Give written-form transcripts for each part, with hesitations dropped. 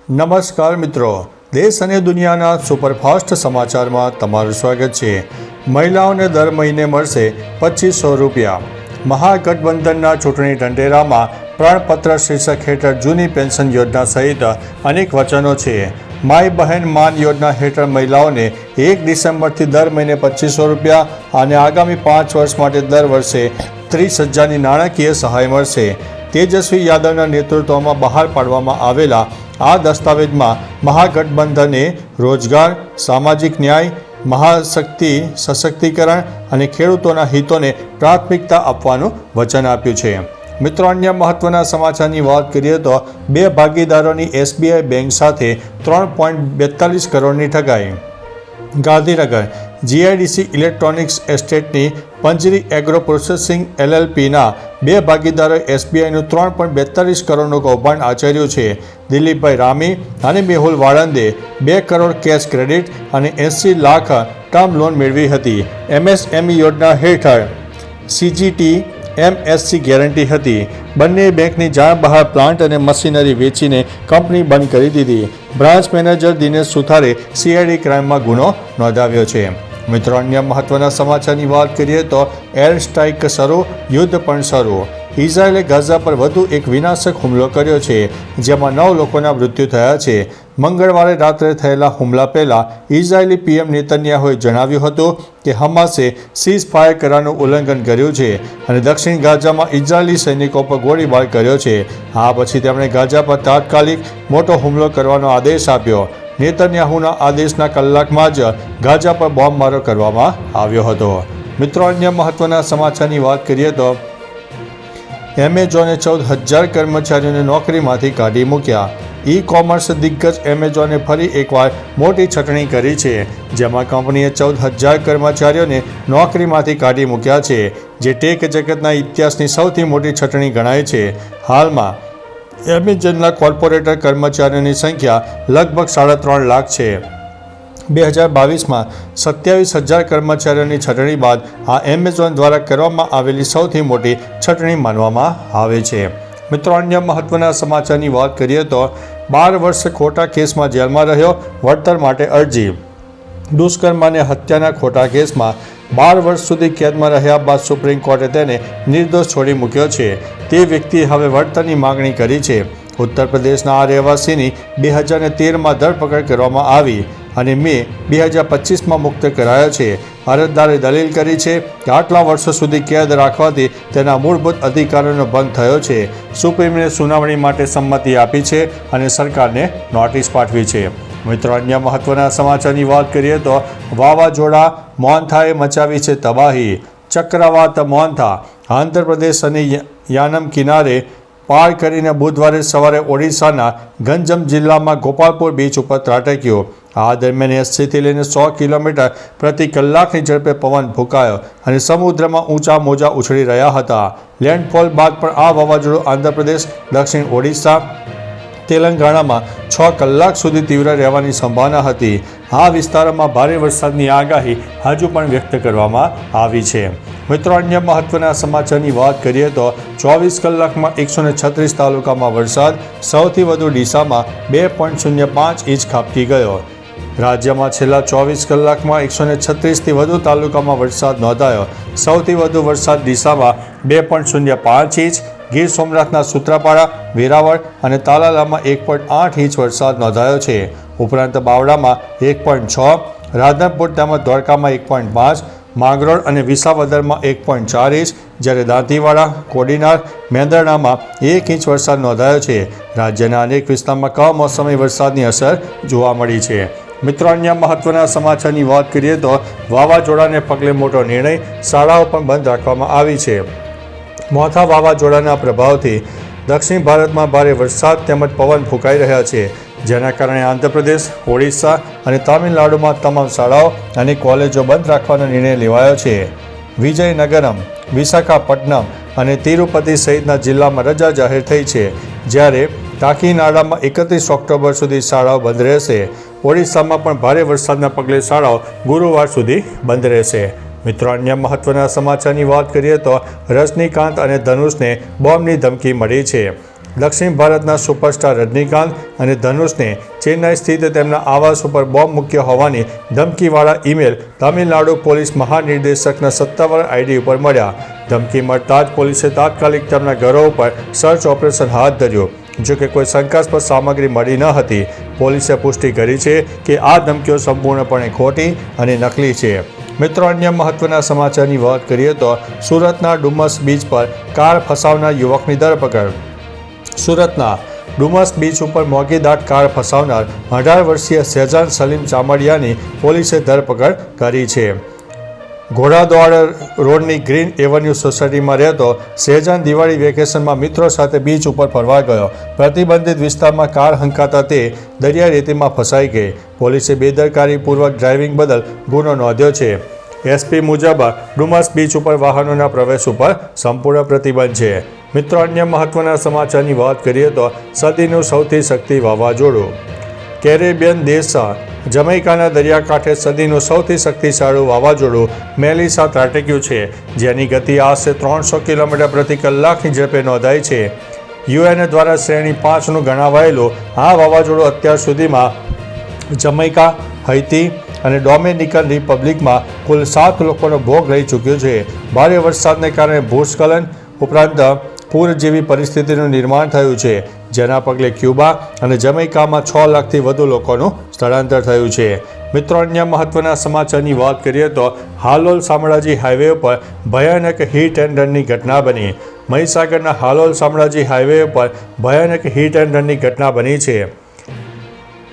નમસ્કાર મિત્રો, દેશ અને દુનિયાના સુપરફાસ્ટ સમાચારમાં તમારું સ્વાગત છે। મહિલાઓને દર મહિને મળશે 2500 રૂપિયા। મહાગઠબંધનના ચૂંટણી ઢંઢેરામાં પ્રણપત્ર શીર્ષક હેઠળ જૂની પેન્શન યોજના સહિત અનેક વચનો છે। માય બહેન માન યોજના હેઠળ મહિલાઓને 1 ડિસેમ્બરથી દર મહિને 2500 રૂપિયા અને આગામી 5 વર્ષ માટે દર વર્ષે 30,000ની નાણાકીય સહાય મળશે। તેજસ્વી યાદવના નેતૃત્વમાં બહાર પાડવામાં આવેલા આ દસ્તાવેજમાં મહાગઠબંધને રોજગાર, સામાજિક ન્યાય, મહાશક્તિ સશક્તિકરણ અને ખેડૂતોના હિતોને પ્રાથમિકતા આપવાનું વચન આપ્યું છે। મિત્રો, અન્ય મહત્વના સમાચારની વાત કરીએ તો 2 ભાગીદારોની SBI બેંક સાથે 3.42 કરોડની ઠગાઈ। ગાંધીનગર GIDC ઇલેક્ટ્રોનિક્સ એસ્ટેટની પંજરી એગ્રો પ્રોસેસિંગ LLPના 2 ભાગીદારોએ SBIનું 3.42 કરોડનું કૌભાંડ આચર્યું છે। દિલીપભાઈ રામી અને મેહુલ વાળંદે 2 કરોડ કેશ ક્રેડિટ અને 80 લાખ ટર્મ લોન મેળવી હતી। MSME યોજના હેઠળ CGT MSC ગેરંટી હતી। બંને બેંકની જાણ બહાર પ્લાન્ટ અને મશીનરી વેચીને કંપની બંધ કરી દીધી। બ્રાન્ચ મેનેજર દિનેશ સુથારે CID ક્રાઇમમાં ગુનો નોંધાવ્યો છે। મિત્રો, અન્ય મહત્વના સમાચારની વાત કરીએ તો એર સ્ટ્રાઇક શરૂ, યુદ્ધ પણ શરૂ। ઇઝરાયેલે ગાઝા પર વધુ એક વિનાશક હુમલો કર્યો છે, જેમાં 9 લોકોના મૃત્યુ થયા છે। મંગળવારે રાત્રે થયેલા હુમલા પહેલાં ઇઝરાયેલી PM નેતન્યાહુએ જણાવ્યું હતું કે હમાસે સીઝ ફાયર કરારનું ઉલ્લંઘન કર્યું છે અને દક્ષિણ ગાઝામાં ઇઝરાયેલી સૈનિકો પર ગોળીબાર કર્યો છે। આ પછી તેમણે ગાઝા પર તાત્કાલિક મોટો હુમલો કરવાનો આદેશ આપ્યો। નેતન્યાહુના આદેશના કલાકમાં જ ગાઝા પર બોમ્બમારો કરવામાં આવ્યો હતો। મિત્રો, અન્ય મહત્વના સમાચારની વાત કરીએ તો એમેઝોને 14,000 કર્મચારીઓને નોકરીમાંથી કાઢી મૂક્યા। ઈ-કોમર્સ દિગ્ગજ એમેઝોને ફરી એકવાર મોટી છટણી કરી છે, જેમાં કંપનીએ 14,000 કર્મચારીઓને નોકરીમાંથી કાઢી મૂક્યા છે, જે ટેક જગતના ઇતિહાસની સૌથી મોટી છટણી ગણાય છે। હાલમાં એમેઝોનના કોર્પોરેટ કર્મચારીઓની સંખ્યા લગભગ 3.5 લાખ છે। 2022માં 27,000 કર્મચારીઓની છટણી બાદ આ એમેઝોન દ્વારા કરવામાં આવેલી સૌથી મોટી છટણી માનવામાં આવે છે। મિત્રો, અન્ય મહત્વના સમાચારની વાત કરીએ તો 12 વર્ષ ખોટા કેસમાં જેલમાં રહ્યો, વળતર માટે અરજી। દુષ્કર્મ અને હત્યાના ખોટા કેસમાં 12 વર્ષ સુધી કેદમાં રહ્યા બાદ સુપ્રીમ કોર્ટે તેને નિર્દોષ છોડી મૂક્યો છે। તે વ્યક્તિએ હવે વળતરની માગણી કરી છે। ઉત્તર પ્રદેશના આ રહેવાસીની 2013માં ધરપકડ કરવામાં આવી અને મે 2025માં મુક્ત કરાયો છે। અરજદારે દલીલ કરી છે કે આટલા વર્ષો સુધી કેદ રાખવાથી તેના મૂળભૂત અધિકારોનો ભંગ થયો છે। સુપ્રીમે સુનાવણી માટે સંમતિ આપી છે અને સરકારને નોટિસ પાઠવી છે। મિત્રો, અન્ય મહત્વના સમાચારની વાત કરીએ તો વાવાઝોડા મોન્થાએ મચાવી છે તબાહી। ચક્રવાત મોન્થા આંધ્રપ્રદેશ અને યાનમ કિનારે પાર કરીને બુધવારે સવારે ઓડિશાના ગંજમ જિલ્લામાં ગોપાલપુર બીચ ઉપર ત્રાટક્યો। આ દરમિયાન 80થી લઈને 100 કિલોમીટર પ્રતિ કલાકની ઝડપે પવન ફૂંકાયો અને સમુદ્રમાં ઊંચા મોજા ઉછળી રહ્યા હતા। લેન્ડફોલ બાદ પણ આ વાવાઝોડું આંધ્રપ્રદેશ, દક્ષિણ ઓડિશા, તેલંગાણામાં 6 કલાક સુધી તીવ્ર રહેવાની સંભાવના હતી। આ વિસ્તારોમાં ભારે વરસાદની આગાહી હજુ પણ વ્યક્ત કરવામાં આવી છે। મિત્રો, અન્ય મહત્વના સમાચારની વાત કરીએ તો 24 કલાકમાં 136 તાલુકામાં વરસાદ, સૌથી વધુ ડીસામાં 2.05 ઇંચ ખાબકી ગયો। રાજ્યમાં છેલ્લા 24 કલાકમાં 136થી વધુ તાલુકામાં વરસાદ નોંધાયો। સૌથી વધુ વરસાદ ડીસામાં 2.05 ઇંચ, ગીર સોમનાથના સૂત્રાપાડા, વેરાવળ અને તાલાલામાં 1.8 ઇંચ વરસાદ નોંધાયો છે। ઉપરાંત બાવળામાં 1.6, રાધનપુર તેમજ ધોળકામાં 1.5, માંગરોળ અને વિસાવદરમાં 1.4 ઇંચ, જ્યારે દાંતીવાડા, કોડીનાર, મેંદરડામાં 1 ઇંચ વરસાદ નોંધાયો છે। રાજ્યના અનેક વિસ્તારમાં કમોસમી વરસાદની અસર જોવા મળી છે। મિત્રો, અન્ય મહત્વના સમાચારની વાત કરીએ તો વાવાઝોડાને પગલે મોટો નિર્ણય, શાળાઓ પણ બંધ રાખવામાં આવી છે। મોથા વાવાઝોડાના પ્રભાવથી દક્ષિણ ભારતમાં ભારે વરસાદ તેમજ પવન ફૂંકાઈ રહ્યા છે, જેના કારણે આંધ્રપ્રદેશ, ઓડિશા અને તમિલનાડુમાં તમામ શાળાઓ અને કોલેજો બંધ રાખવાનો નિર્ણય લેવાયો છે। વિજયનગરમ, વિશાખાપટ્ટનમ અને તિરુપતિ સહિતના જિલ્લામાં રજા જાહેર થઈ છે, જ્યારે કાકીનાડામાં 31 ઓક્ટોબર સુધી શાળાઓ બંધ રહેશે। ઓડિશામાં પણ ભારે વરસાદના પગલે શાળાઓ ગુરુવાર સુધી બંધ રહેશે। મિત્રો, અન્ય મહત્વના સમાચારની વાત કરીએ તો રજનીકાંત અને ધનુષને બોમ્બની ધમકી મળી છે। દક્ષિણ ભારતના સુપરસ્ટાર રજનીકાંત અને ધનુષને ચેન્નાઈ સ્થિત તેમના આવાસ ઉપર બોમ્બ મૂક્યો હોવાની ધમકીવાળા ઈમેલ તમિલનાડુ પોલીસ મહાનિર્દેશકના સત્તાવાર આઈડી ઉપર મળ્યા. ધમકી મળતા જ પોલીસે તાત્કાલિક તેમના ઘરો ઉપર સર્ચ ઓપરેશન હાથ ધર્યું. જો કે કોઈ શંકાસ્પદ સામગ્રી મળી ન હતી. પોલીસે પુષ્ટિ કરી છે કે આ ધમકીઓ સંપૂર્ણપણે ખોટી અને નકલી છે. મિત્રો, અન્ય મહત્વના સમાચારની વાત કરીએ તો સુરતના ડુમસ બીચ પર કાર ફસાવનાર યુવકની ધરપકડ. સુરતના ડુમસ બીચ ઉપર મોંઘીદાટ કાર ફસાવનાર 18 વર્ષીય શહેજાન સલીમ ચામડિયાની પોલીસે ધરપકડ કરી છે. ઘોડાદોડ રોડની ગ્રીન એવન્યુ સોસાયટીમાં રહેતો શહેજાન દિવાળી વેકેશનમાં મિત્રો સાથે બીચ ઉપર ફરવા ગયો. પ્રતિબંધિત વિસ્તારમાં કાર હંકાતા તે દરિયા રેતીમાં ફસાઈ ગઈ. પોલીસે બેદરકારીપૂર્વક ડ્રાઇવિંગ બદલ ગુનો નોંધ્યો છે. એસપી મુજબ ડુમસ બીચ ઉપર વાહનોના પ્રવેશ ઉપર સંપૂર્ણ પ્રતિબંધ છે. મિત્રો, અન્ય મહત્વના સમાચારની વાત કરીએ તો સદીનું સૌથી શક્તિ વાવાઝોડું. કેરેબિયન દેશ જમૈકાના દરિયાકાંઠે સદીનું સૌથી શક્તિશાળી વાવાઝોડું મેલિસા ત્રાટક્યું છે, જેની ગતિ આશરે 300 કિલોમીટર પ્રતિ કલાકની ઝડપે નોંધાઈ છે. યુએન દ્વારા શ્રેણી 5નું ગણાવાયેલું આ વાવાઝોડું અત્યાર સુધીમાં જમૈકા, હૈતી અને ડોમિનિકન રિપબ્લિકમાં કુલ 7 લોકોનો ભોગ લઈ ચૂક્યું છે. ભારે વરસાદને કારણે ભૂસ્ખલન ઉપરાંત પૂર જેવી પરિસ્થિતિનું નિર્માણ થયું છે, જેના પગલે ક્યુબા અને જમૈકામાં 6 લાખથી વધુ લોકોનું સ્થળાંતર થયું છે. મિત્રો, અન્ય મહત્વના સમાચારની વાત કરીએ તો હાલોલ શામળાજી હાઈવે પર ભયાનક હિટ એન્ડ રનની ઘટના બની. મહીસાગરના હાલોલ શામળાજી હાઈવે પર ભયાનક હિટ એન્ડ રનની ઘટના બની છે.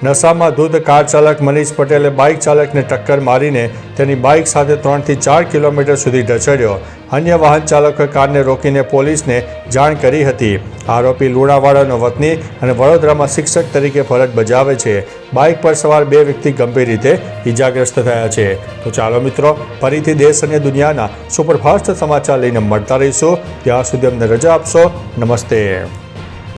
નશામાં ધૂત કાર ચાલક મનીષ પટેલે બાઇક ચાલકને ટક્કર મારીને તેની બાઇક સાથે 3 થી 4 કિલોમીટર સુધી ઢસડ્યો. અન્ય વાહન ચાલકોએ કારને રોકીને પોલીસને જાણ કરી હતી. આરોપી લુણાવાડાનો વતની અને વડોદરામાં શિક્ષક તરીકે ફરજ બજાવે છે. બાઇક પર સવાર 2 વ્યક્તિ ગંભીર રીતે ઇજાગ્રસ્ત થયા છે. તો ચાલો મિત્રો, ફરીથી દેશ અને દુનિયાના સુપરફાસ્ટ સમાચાર લઈને મળતા રહીશું. ત્યાં સુધી અમને રજા આપશો. નમસ્તે.